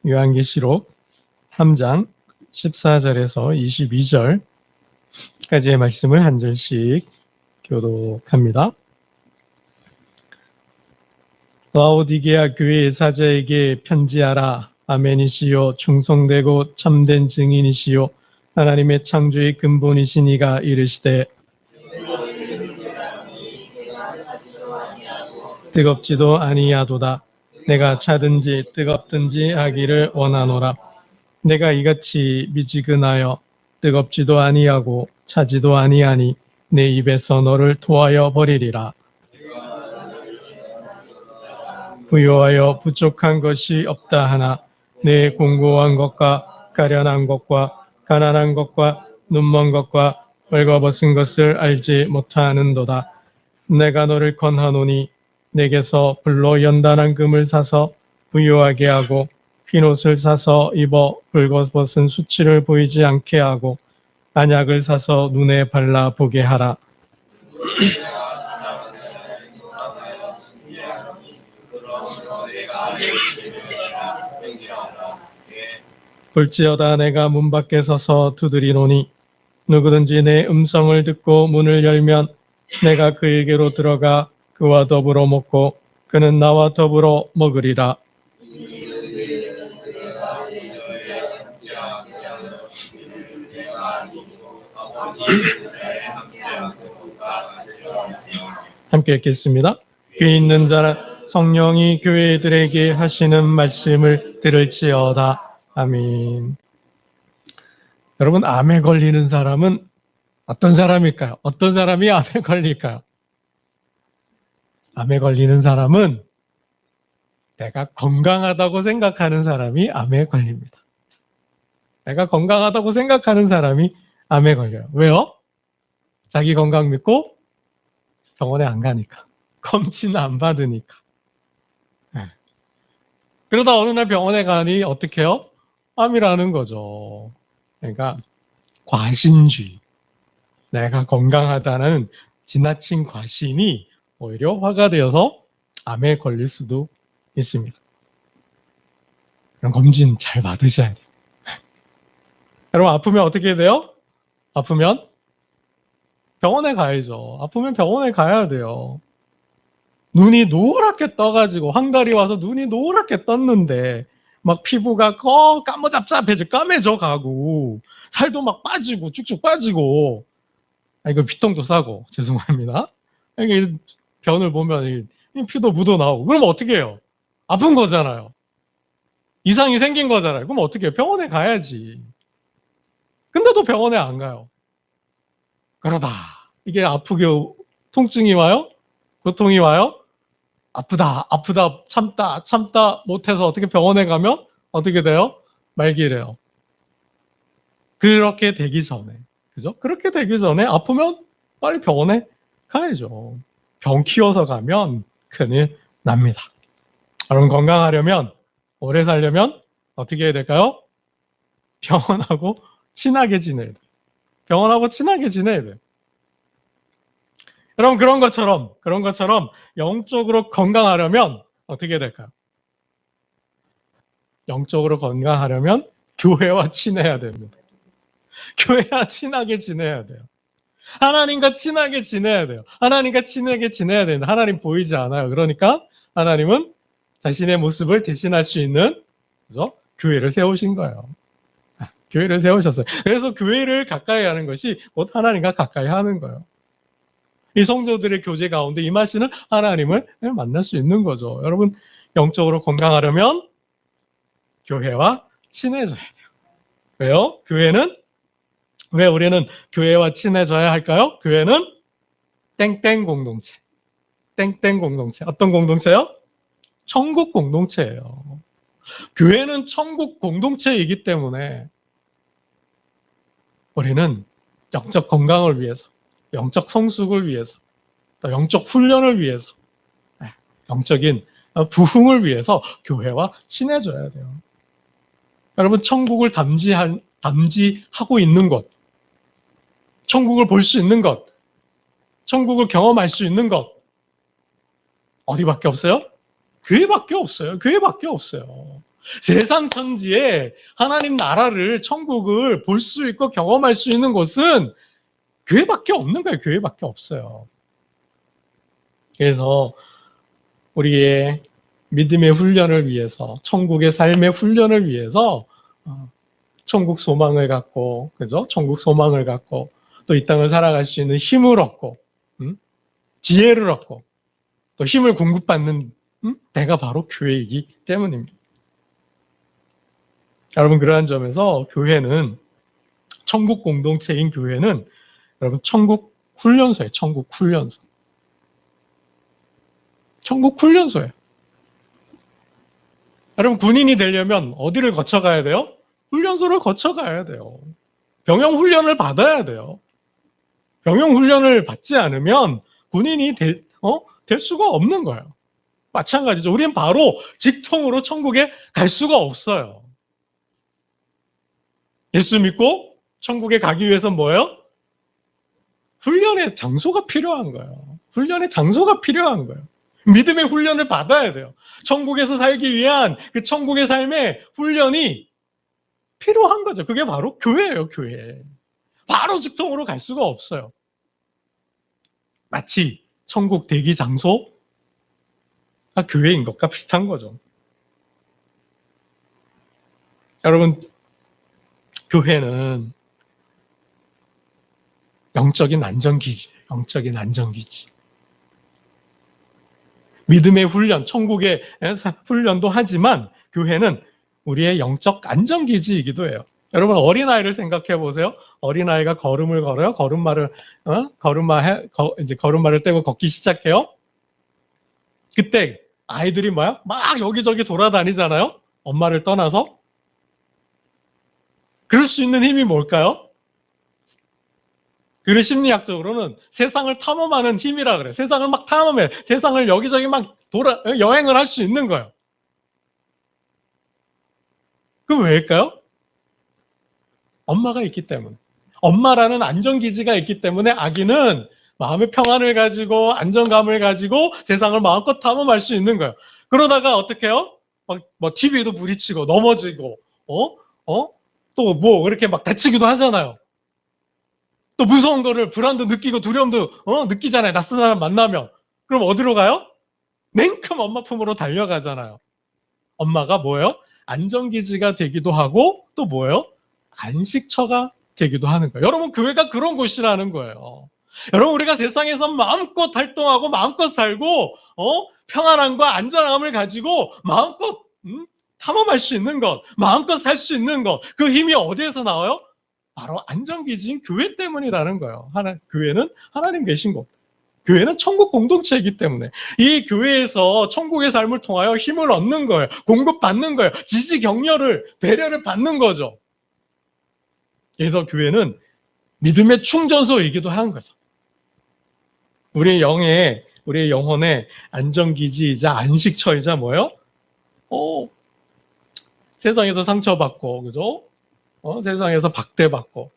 요한계시록 3장 14절에서 22절까지의 말씀을 한 절씩 교독합니다. 라오디게아 교회의 사자에게 편지하라. 아멘이시요 충성되고 참된 증인이시요 하나님의 창조의 근본이시니가 이르시되 뜨겁지도 아니하도다. 내가 차든지 뜨겁든지 하기를 원하노라. 내가 이같이 미지근하여 뜨겁지도 아니하고 차지도 아니하니 내 입에서 너를 토하여 버리리라. 부요하여 부족한 것이 없다 하나 내 공고한 것과 가련한 것과 가난한 것과 눈먼 것과 벌거벗은 것을 알지 못하는도다. 내가 너를 권하노니 내게서 불로 연단한 금을 사서 부요하게 하고 흰옷을 사서 입어 벌거벗은 수치를 보이지 않게 하고 안약을 사서 눈에 발라 보게 하라. 볼지어다 내가 문 밖에 서서 두드리노니 누구든지 내 음성을 듣고 문을 열면 내가 그에게로 들어가 그와 더불어 먹고 그는 나와 더불어 먹으리라. 함께 읽겠습니다. 귀 있는 자는 성령이 교회들에게 하시는 말씀을 들을지어다. 아멘. 여러분, 암에 걸리는 사람은 어떤 사람일까요? 어떤 사람이 암에 걸릴까요? 암에 걸리는 사람은 내가 건강하다고 생각하는 사람이 암에 걸립니다. 내가 건강하다고 생각하는 사람이 암에 걸려요. 왜요? 자기 건강 믿고 병원에 안 가니까. 검진 안 받으니까. 그러다 어느 날 병원에 가니 어떻게 해요? 암이라는 거죠. 그러니까 과신주의. 내가 건강하다는 지나친 과신이 오히려 화가 되어서 암에 걸릴 수도 있습니다. 그럼 검진 잘 받으셔야 돼요. 여러분 아프면 어떻게 돼요? 아프면 병원에 가야죠. 아프면 병원에 가야 돼요. 눈이 노랗게 떠가지고 황달이 와서 눈이 노랗게 떴는데 막 피부가 까매져 가고 살도 막 빠지고 쭉쭉 빠지고 이거 피통도 싸고 죄송합니다. 이게 변을 보면 피도 묻어 나오고 그러면 어떻게 해요? 아픈 거잖아요. 이상이 생긴 거잖아요. 그럼 어떻게 해요? 병원에 가야지. 근데도 병원에 안 가요. 그러다 이게 아프게 통증이 와요? 고통이 와요? 아프다 참다 못해서 어떻게 병원에 가면 어떻게 돼요? 말기래요. 그렇게 되기 전에, 그죠? 그렇게 되기 전에 아프면 빨리 병원에 가야죠. 병 키워서 가면 큰일 납니다. 여러분 건강하려면, 오래 살려면 어떻게 해야 될까요? 병원하고 친하게 지내야 돼요. 병원하고 친하게 지내야 돼요. 여러분 그런 것처럼 영적으로 건강하려면 어떻게 해야 될까요? 영적으로 건강하려면 교회와 친해야 됩니다. 교회와 친하게 지내야 돼요. 하나님과 친하게 지내야 돼요. 하나님과 친하게 지내야 되는데 하나님 보이지 않아요. 그러니까 하나님은 자신의 모습을 대신할 수 있는, 그죠? 교회를 세우신 거예요. 교회를 세우셨어요. 그래서 교회를 가까이 하는 것이 곧 하나님과 가까이 하는 거예요. 이 성도들의 교제 가운데 임하시는 하나님을 만날 수 있는 거죠. 여러분 영적으로 건강하려면 교회와 친해져야 돼요. 왜요? 왜 우리는 교회와 친해져야 할까요? 교회는 땡땡 공동체. 땡땡 공동체. 어떤 공동체요? 천국 공동체예요. 교회는 천국 공동체이기 때문에 우리는 영적 건강을 위해서, 영적 성숙을 위해서, 또 영적 훈련을 위해서, 영적인 부흥을 위해서 교회와 친해져야 돼요. 여러분 천국을 담지하고 있는 것, 천국을 볼 수 있는 것, 천국을 경험할 수 있는 것 어디밖에 없어요? 교회밖에 없어요. 교회밖에 없어요. 세상 천지에 하나님 나라를, 천국을 볼 수 있고 경험할 수 있는 곳은 교회밖에 없는 거예요. 교회밖에 없어요. 그래서 우리의 믿음의 훈련을 위해서, 천국의 삶의 훈련을 위해서 천국 소망을 갖고, 그죠? 천국 소망을 갖고 또 이 땅을 살아갈 수 있는 힘을 얻고, 지혜를 얻고 또 힘을 공급받는 때가 바로 교회이기 때문입니다. 여러분, 그러한 점에서 교회는, 천국 공동체인 교회는 여러분 천국 훈련소예요. 천국 훈련소. 천국 훈련소예요. 여러분, 군인이 되려면 어디를 거쳐가야 돼요? 훈련소를 거쳐가야 돼요. 병영 훈련을 받아야 돼요. 병영 훈련을 받지 않으면 군인이 될 수가 없는 거예요. 마찬가지죠. 우리는 바로 직통으로 천국에 갈 수가 없어요. 예수 믿고 천국에 가기 위해서 뭐예요? 훈련의 장소가 필요한 거예요. 훈련의 장소가 필요한 거예요. 믿음의 훈련을 받아야 돼요. 천국에서 살기 위한 그 천국의 삶의 훈련이 필요한 거죠. 그게 바로 교회예요, 교회. 바로 직통으로 갈 수가 없어요. 마치 천국 대기 장소가 교회인 것과 비슷한 거죠. 여러분, 교회는 영적인 안전기지예요. 영적인 안전기지. 믿음의 훈련, 천국의 훈련도 하지만 교회는 우리의 영적 안전기지이기도 해요. 여러분, 어린아이를 생각해 보세요. 어린아이가 걸음을 걸어요. 걸음마를 떼고 걷기 시작해요. 그때 아이들이 뭐야? 막 여기저기 돌아다니잖아요. 엄마를 떠나서. 그럴 수 있는 힘이 뭘까요? 그를 심리학적으로는 세상을 탐험하는 힘이라 그래요. 세상을 막 탐험해. 세상을 여기저기 막 여행을 할 수 있는 거예요. 그럼 왜일까요? 엄마가 있기 때문에. 엄마라는 안전기지가 있기 때문에 아기는 마음의 평안을 가지고 안정감을 가지고 세상을 마음껏 탐험할 수 있는 거예요. 그러다가 어떻게 해요? 뭐 TV도 부딪히고 넘어지고 또 뭐 그렇게 막 다치기도 하잖아요. 또 무서운 거를 불안도 느끼고 두려움도 느끼잖아요. 낯선 사람 만나면. 그럼 어디로 가요? 냉큼 엄마 품으로 달려가잖아요. 엄마가 뭐예요? 안전기지가 되기도 하고 또 뭐예요? 안식처가 되기도 하는 거예요. 여러분, 교회가 그런 곳이라는 거예요. 여러분, 우리가 세상에서 마음껏 활동하고 마음껏 살고 평안함과 안전함을 가지고 마음껏 탐험할 수 있는 것, 마음껏 살 수 있는 것, 그 힘이 어디에서 나와요? 바로 안전기지인 교회 때문이라는 거예요. 교회는 하나님 계신 곳. 교회는 천국 공동체이기 때문에 이 교회에서 천국의 삶을 통하여 힘을 얻는 거예요. 공급받는 거예요. 지지 격려를, 배려를 받는 거죠. 그래서 교회는 믿음의 충전소이기도 한 거죠. 우리의 영혼의 안전기지이자 안식처이자 뭐예요? 세상에서 상처받고, 그죠? 세상에서 박대받고,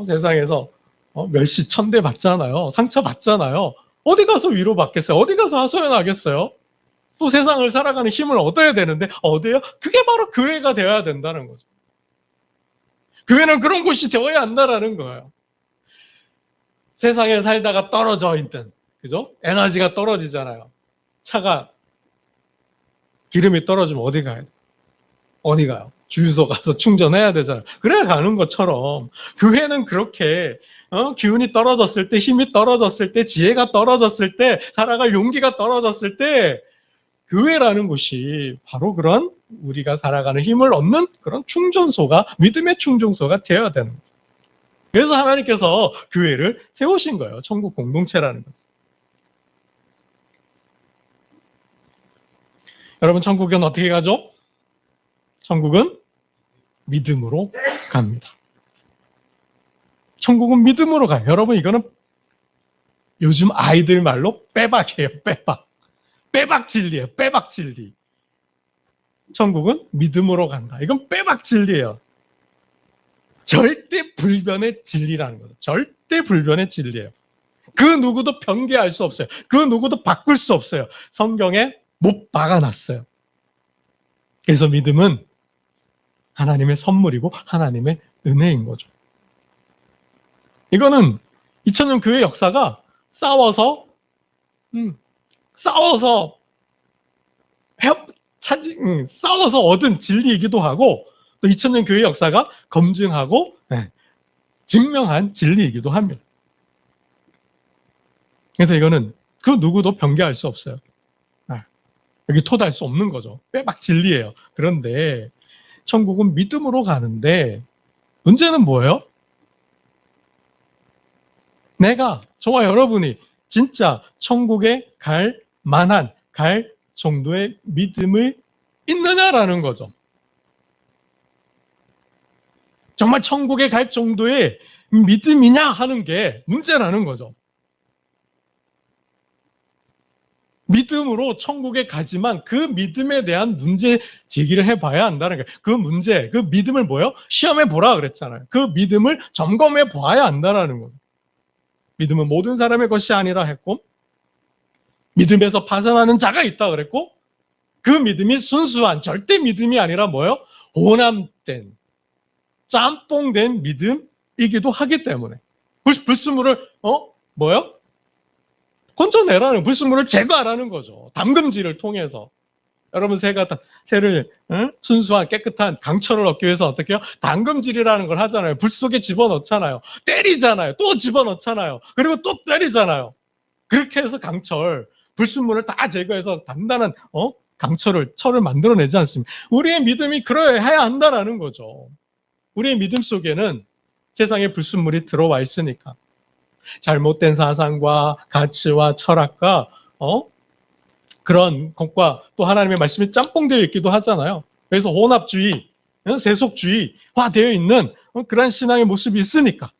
세상에서 멸시 천대 받잖아요. 상처 받잖아요. 어디 가서 위로받겠어요? 어디 가서 하소연하겠어요? 또 세상을 살아가는 힘을 얻어야 되는데 어디요? 그게 바로 교회가 되어야 된다는 거죠. 교회는 그런 곳이 되어야 한다라는 거예요. 세상에 살다가 떨어져 있든, 그죠? 에너지가 떨어지잖아요. 차가 기름이 떨어지면 어디 가요? 어디 가요? 주유소 가서 충전해야 되잖아요. 그래야 가는 것처럼 교회는 그렇게 기운이 떨어졌을 때, 힘이 떨어졌을 때, 지혜가 떨어졌을 때, 살아갈 용기가 떨어졌을 때 교회라는 곳이 바로 그런 우리가 살아가는 힘을 얻는 그런 충전소가, 믿음의 충전소가 되어야 되는 거예요. 그래서 하나님께서 교회를 세우신 거예요. 천국 공동체라는 것은. 여러분, 천국은 어떻게 가죠? 천국은 믿음으로 갑니다. 천국은 믿음으로 가요. 여러분, 이거는 요즘 아이들 말로 빼박이에요. 빼박. 빼박 진리예요. 빼박 진리. 천국은 믿음으로 간다. 이건 빼박 진리예요. 절대 불변의 진리라는 거죠. 절대 불변의 진리예요. 그 누구도 변개할 수 없어요. 그 누구도 바꿀 수 없어요. 성경에 못 박아놨어요. 그래서 믿음은 하나님의 선물이고 하나님의 은혜인 거죠. 이거는 2000년 교회 역사가 싸워서 싸워서 얻은 진리이기도 하고, 또 2000년 교회 역사가 검증하고 증명한 진리이기도 합니다. 그래서 이거는 그 누구도 변개할 수 없어요. 여기 토달 수 없는 거죠. 빼박 진리예요. 그런데 천국은 믿음으로 가는데 문제는 뭐예요? 저와 여러분이 진짜 천국에 갈 만한, 갈 정도의 믿음을 있느냐라는 거죠. 정말 천국에 갈 정도의 믿음이냐 하는 게 문제라는 거죠. 믿음으로 천국에 가지만 그 믿음에 대한 문제 제기를 해봐야 한다는 거예요. 그 믿음을 뭐예요? 시험해 보라 그랬잖아요. 그 믿음을 점검해 봐야 한다는 거예요. 믿음은 모든 사람의 것이 아니라 했고, 믿음에서 파산하는 자가 있다 그랬고, 그 믿음이 순수한 절대 믿음이 아니라 뭐예요? 혼합된, 짬뽕된 믿음이기도 하기 때문에 불순물을 건져내라는, 불순물을 제거하라는 거죠. 담금질을 통해서. 여러분, 새를 순수한 깨끗한 강철을 얻기 위해서 어떻게 해요? 담금질이라는 걸 하잖아요. 불 속에 집어넣잖아요. 때리잖아요. 또 집어넣잖아요. 그리고 또 때리잖아요. 그렇게 해서 불순물을 다 제거해서 단단한 철을 만들어내지 않습니까? 우리의 믿음이 그러해야 한다는 거죠. 우리의 믿음 속에는 세상의 불순물이 들어와 있으니까. 잘못된 사상과 가치와 철학과 그런 것과 또 하나님의 말씀이 짬뽕되어 있기도 하잖아요. 그래서 혼합주의, 세속주의화 되어 있는 그런 신앙의 모습이 있으니까.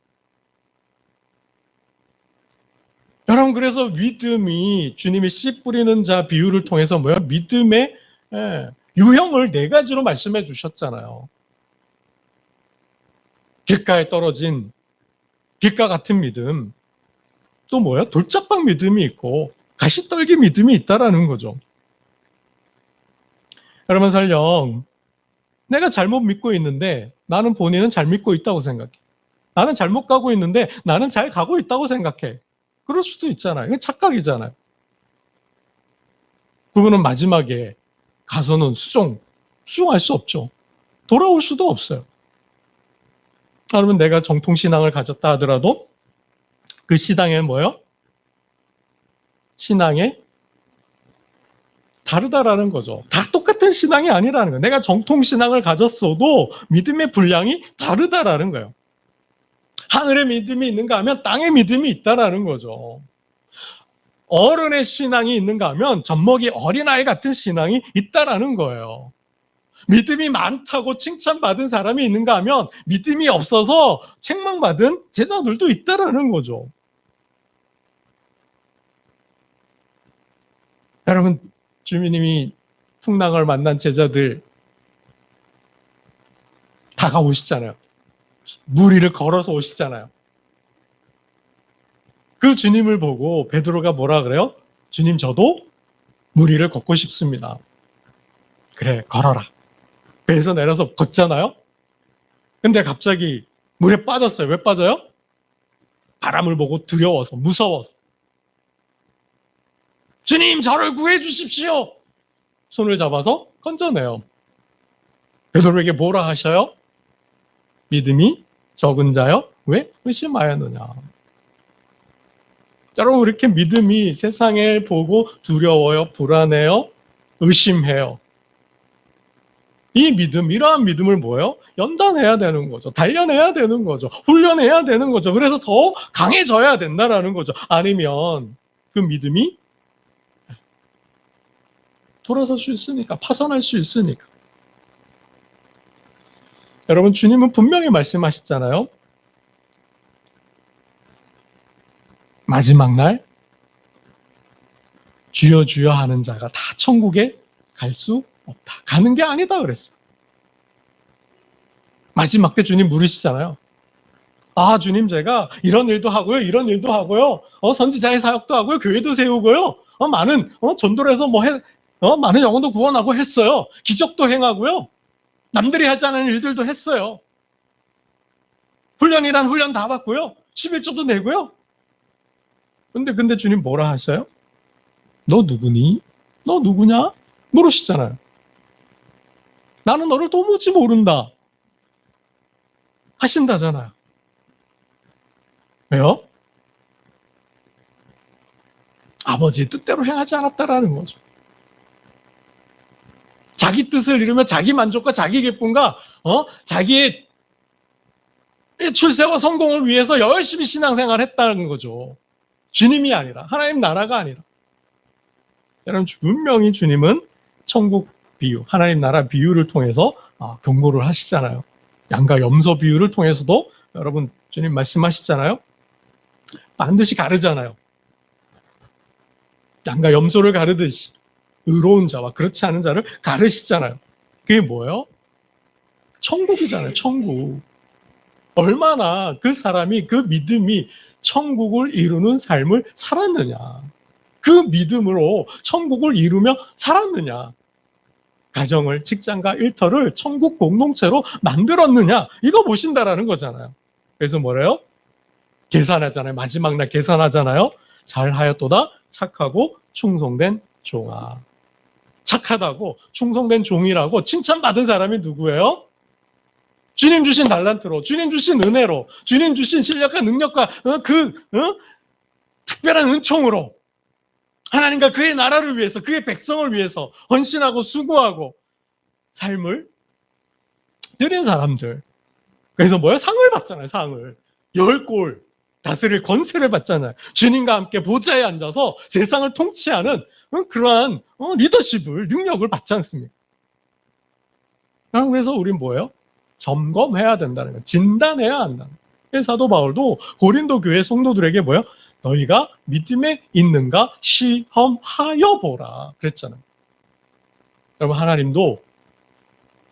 여러분, 그래서 믿음이 주님이 씨 뿌리는 자 비유를 통해서 믿음의 유형을 4가지로 말씀해 주셨잖아요. 길가에 떨어진 길가 같은 믿음, 또 돌짝방 믿음이 있고 가시떨기 믿음이 있다라는 거죠. 여러분, 설령 내가 잘못 믿고 있는데 나는 본인은 잘 믿고 있다고 생각해. 나는 잘못 가고 있는데 나는 잘 가고 있다고 생각해. 그럴 수도 있잖아요. 이건 착각이잖아요. 그분은 마지막에 가서는 수종할 수 없죠. 돌아올 수도 없어요. 여러분, 내가 정통신앙을 가졌다 하더라도 그 신앙에 신앙에 다르다라는 거죠. 다 똑같은 신앙이 아니라는 거예요. 내가 정통신앙을 가졌어도 믿음의 분량이 다르다라는 거예요. 하늘의 믿음이 있는가 하면 땅의 믿음이 있다라는 거죠. 어른의 신앙이 있는가 하면 젖먹이 어린아이 같은 신앙이 있다라는 거예요. 믿음이 많다고 칭찬받은 사람이 있는가 하면 믿음이 없어서 책망받은 제자들도 있다라는 거죠. 여러분, 주님이 풍랑을 만난 제자들 다가오시잖아요. 물 위를 걸어서 오시잖아요. 그 주님을 보고 베드로가 뭐라 그래요? 주님, 저도 물 위를 걷고 싶습니다. 그래, 걸어라. 배에서 내려서 걷잖아요. 근데 갑자기 물에 빠졌어요. 왜 빠져요? 바람을 보고 두려워서, 무서워서. 주님, 저를 구해 주십시오. 손을 잡아서 건져내요. 베드로에게 뭐라 하셔요? 믿음이 적은 자여, 왜 의심하였느냐. 여러분, 이렇게 믿음이 세상을 보고 두려워요, 불안해요, 의심해요. 이 믿음, 이러한 믿음을 연단해야 되는 거죠. 단련해야 되는 거죠. 훈련해야 되는 거죠. 그래서 더 강해져야 된다라는 거죠. 아니면 그 믿음이 돌아설 수 있으니까, 파산할 수 있으니까. 여러분, 주님은 분명히 말씀하셨잖아요. 마지막 날 주여 주여 하는 자가 다 천국에 갈 수 없다. 가는 게 아니다 그랬어요. 마지막 때 주님 물으시잖아요. 아, 주님, 제가 이런 일도 하고요, 이런 일도 하고요, 선지자의 사역도 하고요, 교회도 세우고요, 많은 전도를 해서 많은 영혼도 구원하고 했어요. 기적도 행하고요. 남들이 하지 않은 일들도 했어요. 훈련이란 훈련 다 받고요. 11조도 내고요. 근데 주님 뭐라 하셔요? 너 누구니? 너 누구냐? 물으시잖아요. 나는 너를 도무지 모른다. 하신다잖아요. 왜요? 아버지의 뜻대로 행하지 않았다라는 거죠. 자기 뜻을 이루며 자기 만족과 자기 기쁨과 자기의 출세와 성공을 위해서 열심히 신앙생활을 했다는 거죠. 주님이 아니라, 하나님 나라가 아니라. 여러분, 분명히 주님은 천국 비유, 하나님 나라 비유를 통해서 경고를 하시잖아요. 양과 염소 비유를 통해서도 여러분 주님 말씀하시잖아요. 반드시 가르잖아요. 양과 염소를 가르듯이 의로운 자와 그렇지 않은 자를 가르시잖아요. 그게 뭐예요? 천국이잖아요. 천국. 얼마나 그 사람이, 그 믿음이 천국을 이루는 삶을 살았느냐. 그 믿음으로 천국을 이루며 살았느냐. 가정을, 직장과 일터를 천국 공동체로 만들었느냐. 이거 보신다라는 거잖아요. 그래서 뭐래요? 계산하잖아요. 마지막 날 계산하잖아요. 잘하였도다 착하고 충성된 종아. 착하다고 충성된 종이라고 칭찬받은 사람이 누구예요? 주님 주신 달란트로, 주님 주신 은혜로, 주님 주신 실력과 능력과 특별한 은총으로 하나님과 그의 나라를 위해서, 그의 백성을 위해서 헌신하고 수고하고 삶을 드린 사람들. 그래서 뭐예요? 상을 받잖아요. 상을. 10골 다스릴 권세를 받잖아요. 주님과 함께 보좌에 앉아서 세상을 통치하는 그러한 리더십을, 능력을 받지 않습니까? 그래서 우린 뭐예요? 점검해야 된다는 거예요. 진단해야 한다는 거예요. 사도 바울도 고린도 교회 성도들에게 뭐예요? 너희가 믿음에 있는가 시험하여 보라 그랬잖아요. 여러분, 하나님도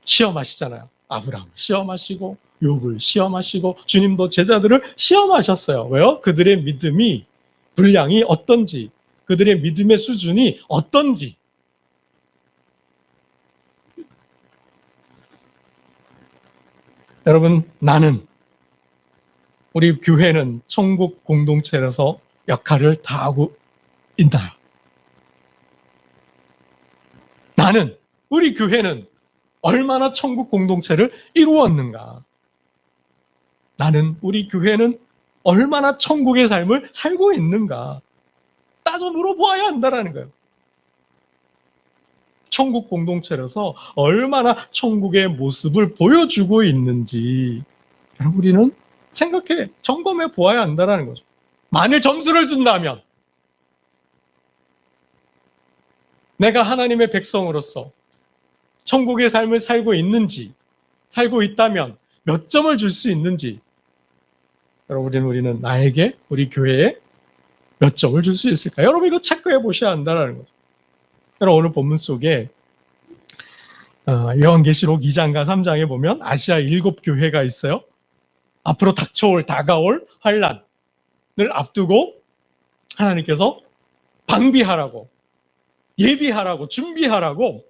시험하시잖아요. 아브라함을 시험하시고 욥을 시험하시고 주님도 제자들을 시험하셨어요. 왜요? 그들의 믿음이, 분량이 어떤지, 그들의 믿음의 수준이 어떤지. 여러분, 우리 교회는 천국 공동체로서 역할을 다하고 있나요? 우리 교회는 얼마나 천국 공동체를 이루었는가? 우리 교회는 얼마나 천국의 삶을 살고 있는가? 따져 물어보아야 한다는 거예요. 천국 공동체로서 얼마나 천국의 모습을 보여주고 있는지 우리는 점검해 보아야 한다는 거죠. 만일 점수를 준다면 내가 하나님의 백성으로서 천국의 삶을 살고 있다면 몇 점을 줄 수 있는지 여러분, 우리는 나에게, 우리 교회에 몇 점을 줄 수 있을까? 여러분, 이거 체크해 보셔야 한다는 거죠. 여러분, 오늘 본문 속에 요한계시록 2장과 3장에 보면 아시아 7교회가 있어요. 앞으로 다가올 환란을 앞두고 하나님께서 방비하라고, 예비하라고, 준비하라고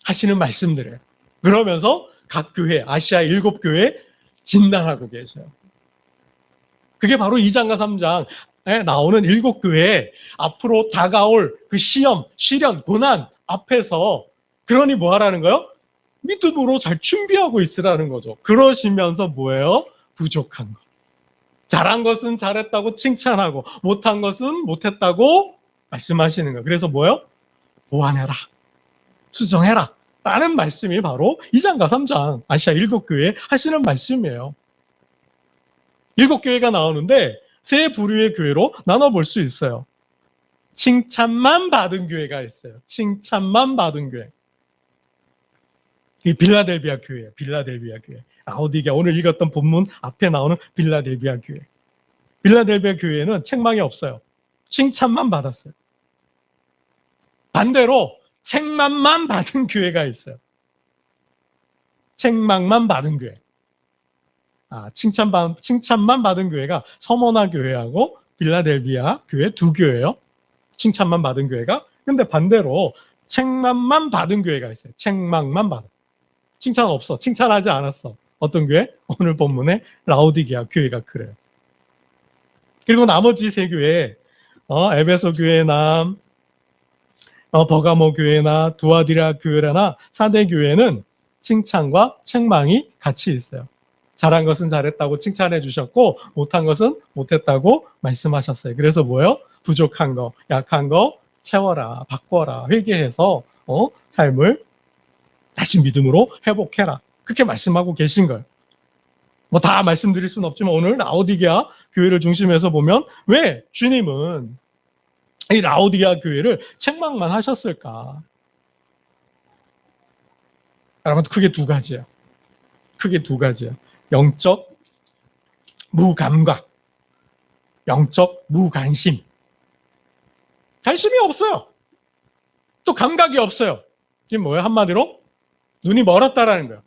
하시는 말씀들이에요. 그러면서 각 교회, 아시아 7교회에 진단하고 계세요. 그게 바로 2장과 3장에 나오는 7교회에 앞으로 다가올 그 시험, 시련, 고난 앞에서 그러니 뭐 하라는 거예요? 믿음으로 잘 준비하고 있으라는 거죠. 그러시면서 뭐예요? 부족한 것. 잘한 것은 잘했다고 칭찬하고 못한 것은 못했다고 말씀하시는 거예요. 그래서 뭐예요? 보완해라. 수정해라. 라는 말씀이 바로 2장과 3장 아시아 7교회에 하시는 말씀이에요. 7교회가 나오는데 세 부류의 교회로 나눠볼 수 있어요. 칭찬만 받은 교회가 있어요. 칭찬만 받은 교회. 이 빌라델비아 교회예요. 빌라델비아 교회. 라오디게아, 오늘 읽었던 본문 앞에 나오는 빌라델비아 교회. 빌라델비아 교회는 책망이 없어요. 칭찬만 받았어요. 반대로 책망만 받은 교회가 있어요. 책망만 받은 교회. 칭찬만 받은 교회가 서머나 교회하고 빌라델비아 교회 두 교회예요. 칭찬만 받은 교회가 근데 반대로 책망만 받은 교회가 있어요. 책망만 받아. 칭찬 없어. 칭찬하지 않았어. 어떤 교회? 오늘 본문에 라오디게아 교회가 그래요. 그리고 나머지 세 교회, 에베소 교회나 버가모 교회나 두아디라 교회나 사대 교회는 칭찬과 책망이 같이 있어요. 잘한 것은 잘했다고 칭찬해 주셨고 못한 것은 못했다고 말씀하셨어요. 그래서 뭐예요? 부족한 거, 약한 거 채워라, 바꿔라, 회개해서 삶을 다시 믿음으로 회복해라. 그렇게 말씀하고 계신 거예요. 뭐 다 말씀드릴 수는 없지만 오늘 라오디게아 교회를 중심해서 보면 왜 주님은 이 라오디게아 교회를 책망만 하셨을까? 여러분 크게 두 가지예요. 크게 두 가지예요. 영적 무감각, 영적 무관심. 관심이 없어요. 또 감각이 없어요. 이게 뭐예요? 한마디로 눈이 멀었다라는 거예요.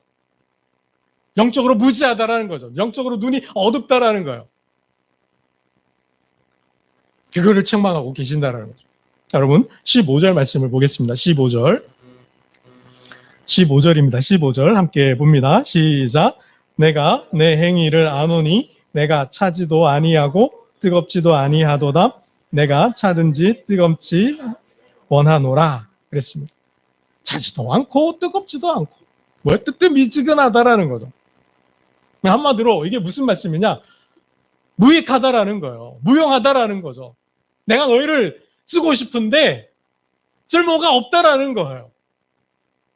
영적으로 무지하다라는 거죠. 영적으로 눈이 어둡다라는 거예요. 그거를 책망하고 계신다라는 거죠. 여러분 15절 말씀을 보겠습니다. 15절입니다. 15절 함께 봅니다. 시작. 내가 내 행위를 아노니 내가 차지도 아니하고 뜨겁지도 아니하도다. 내가 차든지 뜨겁지 원하노라 그랬습니다. 차지도 않고 뜨겁지도 않고 뭘 뜨뜻미지근하다라는 거죠. 한마디로 이게 무슨 말씀이냐? 무익하다라는 거예요. 무용하다라는 거죠. 내가 너희를 쓰고 싶은데 쓸모가 없다라는 거예요.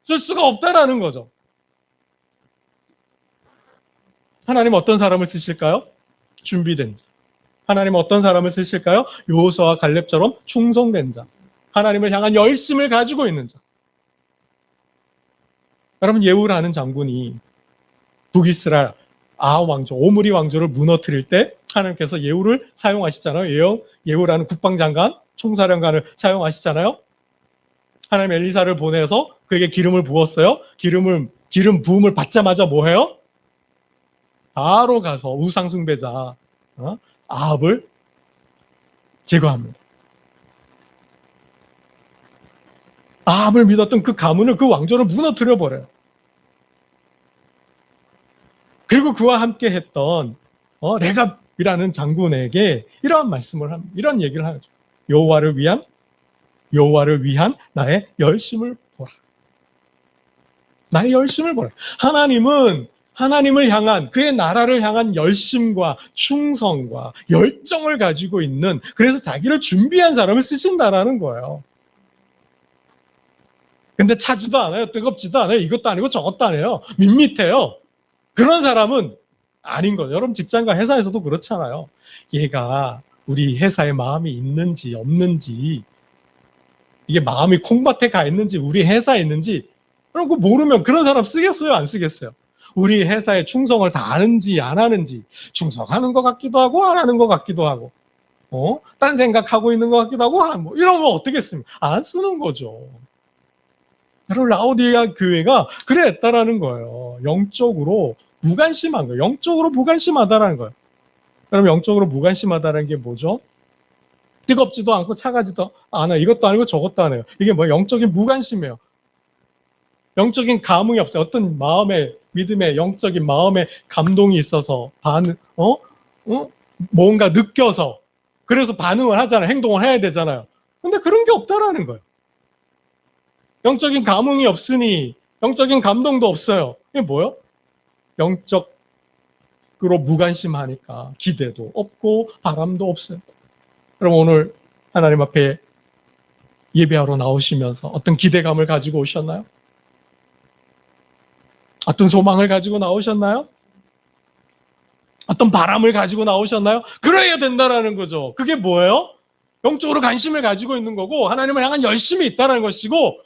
쓸 수가 없다라는 거죠. 하나님 어떤 사람을 쓰실까요? 준비된 자. 하나님 어떤 사람을 쓰실까요? 여호수아와 갈렙처럼 충성된 자. 하나님을 향한 열심을 가지고 있는 자. 여러분 예후라는 장군이 북이스라엘 왕조, 오므리 왕조를 무너뜨릴 때 하나님께서 예후를 사용하시잖아요. 예후라는 국방장관, 총사령관을 사용하시잖아요. 하나님 엘리사를 보내서 그에게 기름을 부었어요. 기름 부음을 받자마자 뭐 해요? 바로 가서 우상숭배자 아합을 제거합니다. 아합을 믿었던 그 가문을, 그 왕조를 무너뜨려 버려요. 그리고 그와 함께 했던 레갑이라는 장군에게 이런 말씀을 합니다. 이런 얘기를 하죠. 여호와를 위한 나의 열심을 보라. 나의 열심을 보라. 하나님을 향한 그의 나라를 향한 열심과 충성과 열정을 가지고 있는, 그래서 자기를 준비한 사람을 쓰신다라는 거예요. 근데 차지도 않아요. 뜨겁지도 않아요. 이것도 아니고 저것도 아니에요. 밋밋해요. 그런 사람은 아닌 거죠. 여러분 직장과 회사에서도 그렇잖아요. 얘가 우리 회사에 마음이 있는지 없는지, 이게 마음이 콩밭에 가 있는지 우리 회사에 있는지, 그런 거 모르면 그런 사람 쓰겠어요? 안 쓰겠어요? 우리 회사에 충성을 다 하는지 안 하는지, 충성하는 것 같기도 하고 안 하는 것 같기도 하고 딴 생각하고 있는 것 같기도 하고 뭐 이러면 어떻겠습니까? 안 쓰는 거죠. 여러분 라오디게아 교회가 그랬다라는 거예요. 영적으로 무관심한 거예요. 영적으로 무관심하다라는 거예요. 여러분 영적으로 무관심하다는 게 뭐죠? 뜨겁지도 않고 차가지도 않아요. 이것도 아니고 저것도 아니에요. 이게 뭐예요? 영적인 무관심이에요. 영적인 감흥이 없어요. 어떤 마음의 믿음의 영적인 마음의 감동이 있어서 뭔가 느껴서 그래서 반응을 하잖아요. 행동을 해야 되잖아요. 근데 그런 게 없다라는 거예요. 영적인 감흥이 없으니 영적인 감동도 없어요. 이게 뭐예요? 영적으로 무관심하니까 기대도 없고 바람도 없어요. 그럼 오늘 하나님 앞에 예배하러 나오시면서 어떤 기대감을 가지고 오셨나요? 어떤 소망을 가지고 나오셨나요? 어떤 바람을 가지고 나오셨나요? 그래야 된다라는 거죠. 그게 뭐예요? 영적으로 관심을 가지고 있는 거고 하나님을 향한 열심이 있다는 것이고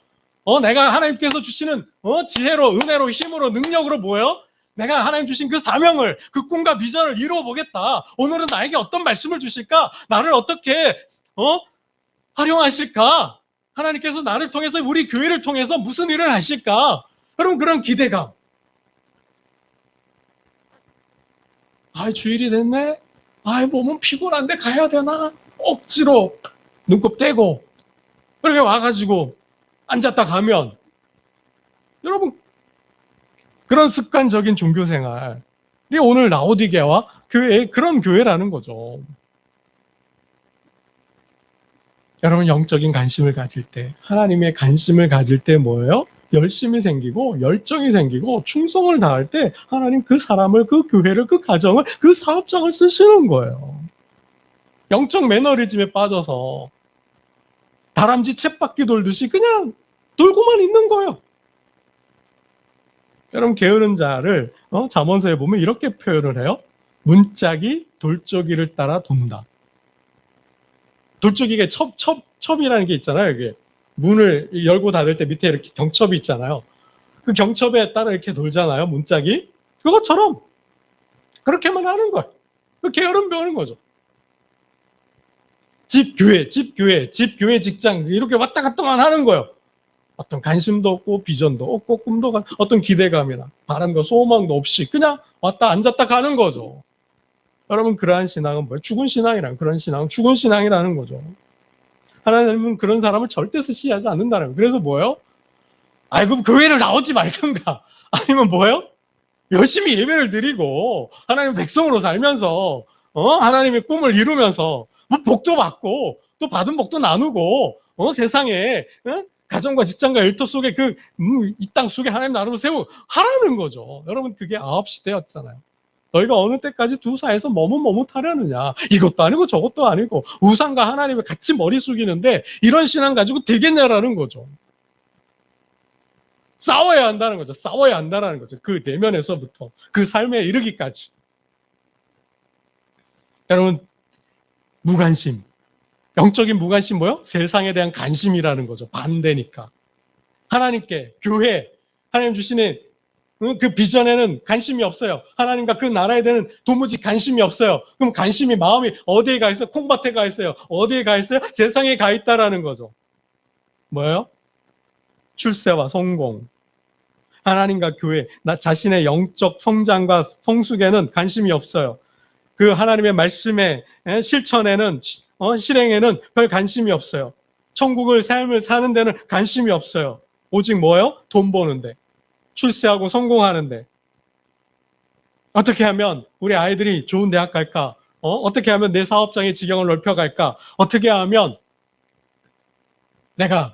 내가 하나님께서 주시는 지혜로, 은혜로, 힘으로, 능력으로 뭐예요? 내가 하나님 주신 그 사명을, 그 꿈과 비전을 이루어 보겠다. 오늘은 나에게 어떤 말씀을 주실까? 나를 어떻게 활용하실까? 하나님께서 나를 통해서, 우리 교회를 통해서 무슨 일을 하실까? 그럼 그런 기대감. 주일이 됐네? 몸은 피곤한데 가야 되나? 억지로 눈곱 떼고 그렇게 와가지고 앉았다 가면 여러분 그런 습관적인 종교 생활이 오늘 라오디게와 교회 그런 교회라는 거죠. 여러분 영적인 관심을 가질 때 하나님의 관심을 가질 때 뭐예요? 열심이 생기고 열정이 생기고 충성을 다할 때 하나님 그 사람을 그 교회를 그 가정을 그 사업장을 쓰시는 거예요. 영적 매너리즘에 빠져서 다람쥐 쳇바퀴 돌듯이 그냥 돌고만 있는 거예요. 여러분 게으른 자를 잠언서에 보면 이렇게 표현을 해요. 문짝이 돌조기를 따라 돈다. 돌조기가 첩이라는 게 있잖아요. 이게 문을 열고 닫을 때 밑에 이렇게 경첩이 있잖아요. 그 경첩에 따라 이렇게 돌잖아요. 문짝이. 그것처럼 그렇게만 하는 거예요. 그 게으름 배우는 거죠. 집, 교회, 직장 이렇게 왔다 갔다만 하는 거예요. 어떤 관심도 없고 비전도 없고 꿈도 어떤 기대감이나 바람과 소망도 없이 그냥 왔다 앉았다 가는 거죠. 여러분 그러한 신앙은 뭐예요? 죽은 신앙이라는 그런 신앙은 죽은 신앙이라는 거죠. 하나님은 그런 사람을 절대 쓰시하지 않는다는 거예요. 그래서 뭐예요? 그럼 교회를 나오지 말든가 아니면 뭐예요? 열심히 예배를 드리고 하나님 백성으로 살면서 하나님의 꿈을 이루면서 뭐 복도 받고 또 받은 복도 나누고 세상에 가정과 직장과 일터 속에 이 땅 속에 하나님 나라를 세우고 하라는 거죠. 여러분 그게 9시대였잖아요. 너희가 어느 때까지 두 사이에서 머뭇머뭇하려느냐. 이것도 아니고 저것도 아니고 우상과 하나님을 같이 머리 숙이는데 이런 신앙 가지고 되겠냐라는 거죠. 싸워야 한다는 거죠. 싸워야 한다는 거죠. 그 내면에서부터 그 삶에 이르기까지. 여러분 무관심. 영적인 무관심 뭐요? 세상에 대한 관심이라는 거죠. 반대니까. 하나님께, 교회, 하나님 주시는 그 비전에는 관심이 없어요. 하나님과 그 나라에 대한 도무지 관심이 없어요. 그럼 관심이 마음이 어디에 가 있어요? 콩밭에 가 있어요. 어디에 가 있어요? 세상에 가 있다라는 거죠. 뭐예요? 출세와 성공. 하나님과 교회, 나 자신의 영적 성장과 성숙에는 관심이 없어요. 그 하나님의 말씀의 실천에는 실행에는 별 관심이 없어요. 천국을 삶을 사는 데는 관심이 없어요. 오직 뭐예요? 돈 버는데, 출세하고 성공하는데. 어떻게 하면 우리 아이들이 좋은 대학 갈까? 어떻게 하면 내 사업장의 지경을 넓혀갈까? 어떻게 하면 내가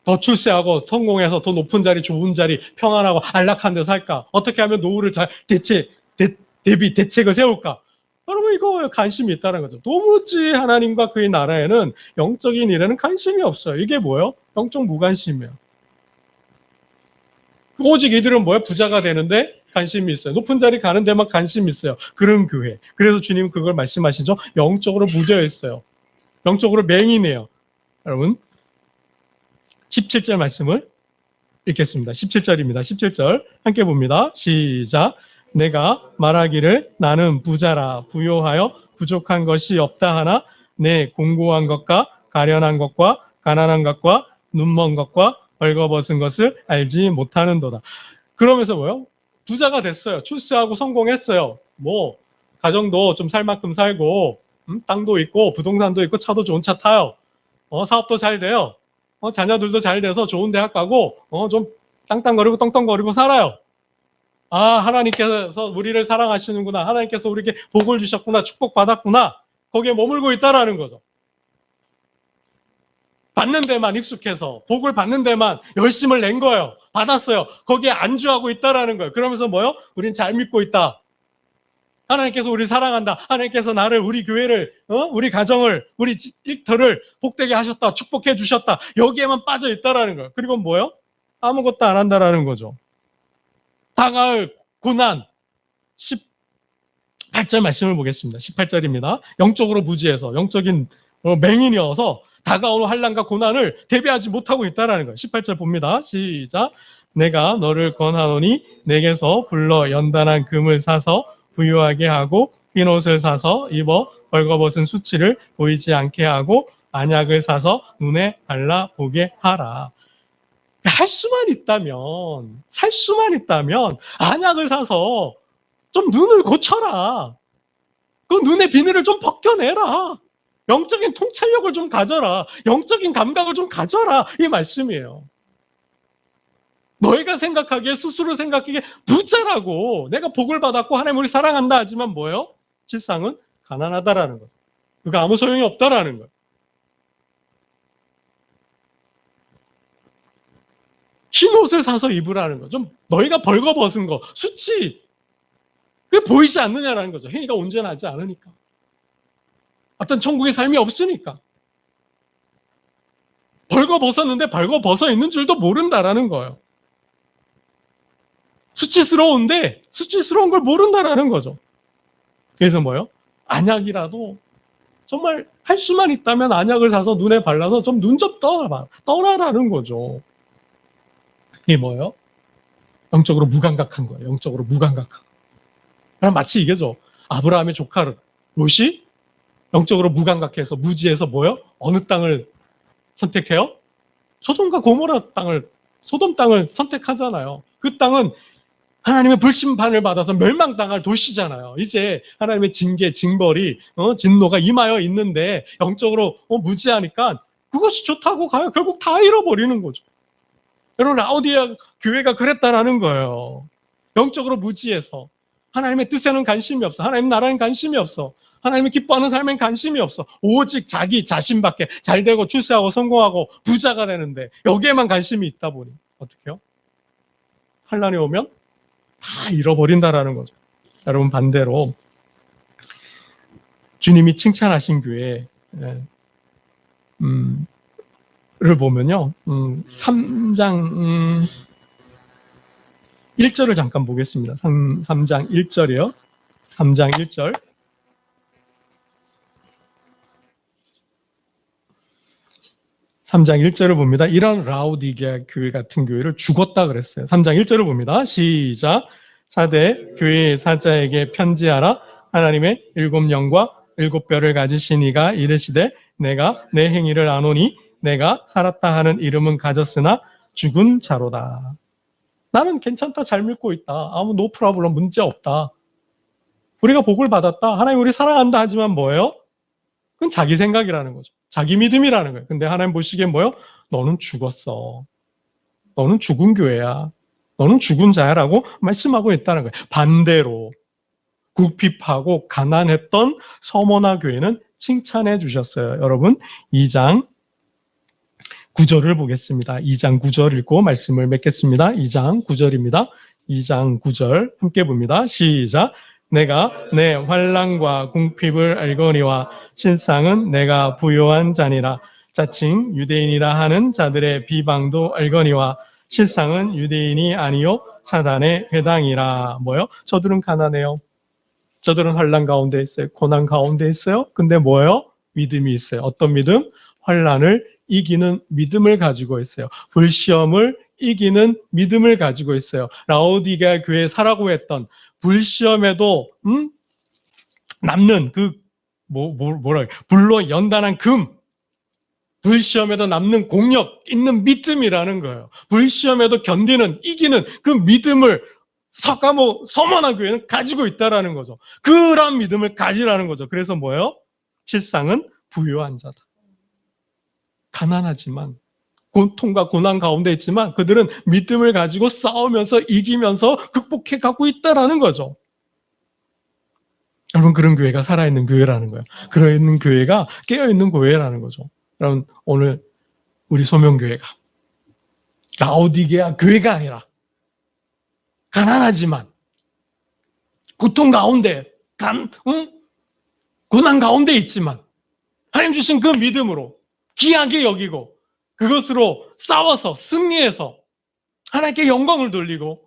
더 출세하고 성공해서 더 높은 자리, 좋은 자리, 평안하고 안락한 데 살까? 어떻게 하면 노후를 잘 대책을 세울까? 여러분 이거 관심이 있다는 거죠. 도무지 하나님과 그의 나라에는 영적인 일에는 관심이 없어요. 이게 뭐예요? 영적 무관심이에요. 오직 이들은 뭐예요? 부자가 되는데 관심이 있어요. 높은 자리 가는 데만 관심이 있어요. 그런 교회. 그래서 주님은 그걸 말씀하시죠. 영적으로 무뎌 있어요. 영적으로 맹인해요. 여러분 17절 말씀을 읽겠습니다. 17절입니다. 17절 함께 봅니다. 시작. 내가 말하기를 나는 부자라 부요하여 부족한 것이 없다 하나 내 공고한 것과 가련한 것과 가난한 것과 눈먼 것과 벌거벗은 것을 알지 못하는도다. 그러면서 뭐요? 부자가 됐어요. 출세하고 성공했어요. 뭐 가정도 좀 살 만큼 살고 땅도 있고 부동산도 있고 차도 좋은 차 타요. 사업도 잘 돼요. 자녀들도 잘 돼서 좋은 대학 가고 좀 땅땅거리고 떵떵거리고 살아요. 하나님께서 우리를 사랑하시는구나. 하나님께서 우리에게 복을 주셨구나. 축복받았구나. 거기에 머물고 있다라는 거죠. 받는 데만 익숙해서 복을 받는 데만 열심을 낸 거예요. 받았어요. 거기에 안주하고 있다라는 거예요. 그러면서 뭐요? 우린 잘 믿고 있다. 하나님께서 우리를 사랑한다. 하나님께서 나를, 우리 교회를, 우리 가정을, 우리 일터를 복되게 하셨다. 축복해 주셨다. 여기에만 빠져 있다라는 거예요. 그리고 뭐요? 아무것도 안 한다라는 거죠. 다가올 고난 18절 말씀을 보겠습니다. 18절입니다. 영적으로 무지해서 영적인 맹인이어서 다가오는 환난과 고난을 대비하지 못하고 있다는 거예요. 18절 봅니다. 시작. 내가 너를 권하노니 내게서 불러 연단한 금을 사서 부유하게 하고 흰 옷을 사서 입어 벌거벗은 수치를 보이지 않게 하고 안약을 사서 눈에 발라보게 하라. 할 수만 있다면, 살 수만 있다면 안약을 사서 좀 눈을 고쳐라. 그 눈의 비늘을 좀 벗겨내라. 영적인 통찰력을 좀 가져라. 영적인 감각을 좀 가져라. 이 말씀이에요. 너희가 생각하기에, 스스로 생각하기에 부자라고, 내가 복을 받았고 하나님 우리 사랑한다 하지만 뭐예요? 실상은 가난하다라는 거예요. 그가 아무 소용이 없다라는 거예요. 흰 옷을 사서 입으라는 거죠. 좀 너희가 벌거벗은 거, 수치, 그게 보이지 않느냐라는 거죠. 행위가 온전하지 않으니까. 어떤 천국의 삶이 없으니까. 벌거벗었는데 벌거벗어 있는 줄도 모른다라는 거예요. 수치스러운데 수치스러운 걸 모른다라는 거죠. 그래서 뭐예요? 안약이라도 정말 할 수만 있다면 안약을 사서 눈에 발라서 좀 눈 좀 떠라라는 거죠. 이게 뭐예요? 영적으로 무감각한 거예요. 영적으로 무감각한. 그럼 마치 이게죠. 아브라함의 조카 롯이 영적으로 무감각해서 무지해서 뭐예요? 어느 땅을 선택해요? 소돔과 고모라 땅을, 소돔 땅을 선택하잖아요. 그 땅은 하나님의 불심판을 받아서 멸망당할 도시잖아요. 이제 하나님의 징계, 징벌이 진노가 임하여 있는데 영적으로 무지하니까 그것이 좋다고 가요. 결국 다 잃어버리는 거죠. 여러분, 라오디아 교회가 그랬다라는 거예요. 영적으로 무지해서 하나님의 뜻에는 관심이 없어. 하나님 나라에는 관심이 없어. 하나님이 기뻐하는 삶엔 관심이 없어. 오직 자기 자신밖에 잘 되고 출세하고 성공하고 부자가 되는데 여기에만 관심이 있다 보니 어떻게 해요? 환란이 오면 다 잃어버린다라는 거죠. 여러분, 반대로 주님이 칭찬하신 교회 를 보면요, 3장 1절을 잠깐 보겠습니다. 3장 1절이요. 3장 1절. 3장 1절을 봅니다. 이런 라오디게아 교회 같은 교회를 죽었다 그랬어요. 3장 1절을 봅니다. 시작. 사대 교회 사자에게 편지하라. 하나님의 7영과 7뼈를 가지신 이가 이르시되 내가 내 행위를 아노니 내가 살았다 하는 이름은 가졌으나 죽은 자로다. 나는 괜찮다, 잘 믿고 있다, 아무 노 프로블럼, 문제 없다, 우리가 복을 받았다, 하나님 우리 사랑한다 하지만 뭐예요? 그건 자기 생각이라는 거죠. 자기 믿음이라는 거예요. 근데 하나님 보시기엔 뭐예요? 너는 죽었어. 너는 죽은 교회야. 너는 죽은 자야라고 말씀하고 있다는 거예요. 반대로 궁핍하고 가난했던 서머나 교회는 칭찬해 주셨어요. 여러분, 2장 9절을 보겠습니다. 2장 9절 읽고 말씀을 맺겠습니다. 2장 9절입니다. 2장 9절 함께 봅니다. 시작. 내가 내 환난과 궁핍을 알거니와 신상은 내가 부요한 자니라. 자칭 유대인이라 하는 자들의 비방도 알거니와 실상은 유대인이 아니요 사단의 회당이라. 뭐요? 저들은 가난해요. 저들은 환난 가운데 있어요. 고난 가운데 있어요. 근데 뭐예요? 믿음이 있어요. 어떤 믿음? 환난을 이기는 믿음을 가지고 있어요. 불시험을 이기는 믿음을 가지고 있어요. 라오디게아 교회에 사라고 했던 불시험에도 남는 불로 연단한 금, 불시험에도 남는 공력 있는 믿음이라는 거예요. 불시험에도 견디는, 이기는 그 믿음을 서머나 교회는 가지고 있다라는 거죠. 그런 믿음을 가지라는 거죠. 그래서 뭐예요? 실상은 부요한 자다. 가난하지만 고통과 고난 가운데 있지만 그들은 믿음을 가지고 싸우면서 이기면서 극복해 가고 있다라는 거죠. 여러분, 그런 교회가 살아있는 교회라는 거예요. 그러있는 교회가 깨어있는 교회라는 거죠. 여러분, 오늘 우리 소명교회가 라오디게아 교회가 아니라 가난하지만 고통 가운데 고난 가운데 있지만 하나님 주신 그 믿음으로 귀하게 여기고 그것으로 싸워서 승리해서 하나님께 영광을 돌리고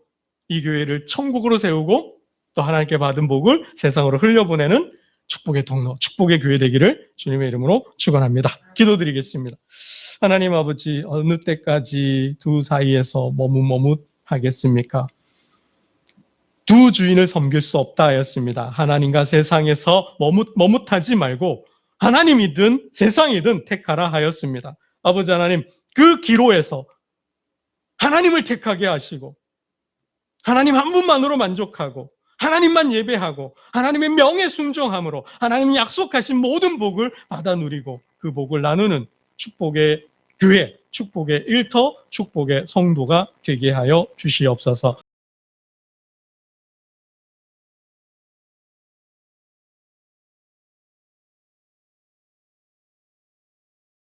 이 교회를 천국으로 세우고 또 하나님께 받은 복을 세상으로 흘려보내는 축복의 통로, 축복의 교회 되기를 주님의 이름으로 축원합니다. 기도드리겠습니다. 하나님 아버지, 어느 때까지 두 사이에서 머뭇머뭇하겠습니까? 두 주인을 섬길 수 없다 하였습니다. 하나님과 세상에서 머뭇하지 말고 하나님이든 세상이든 택하라 하였습니다. 아버지 하나님, 그 기로에서 하나님을 택하게 하시고 하나님 한 분만으로 만족하고 하나님만 예배하고 하나님의 명에 순종함으로 하나님이 약속하신 모든 복을 받아 누리고 그 복을 나누는 축복의 교회, 축복의 일터, 축복의 성도가 되게 하여 주시옵소서.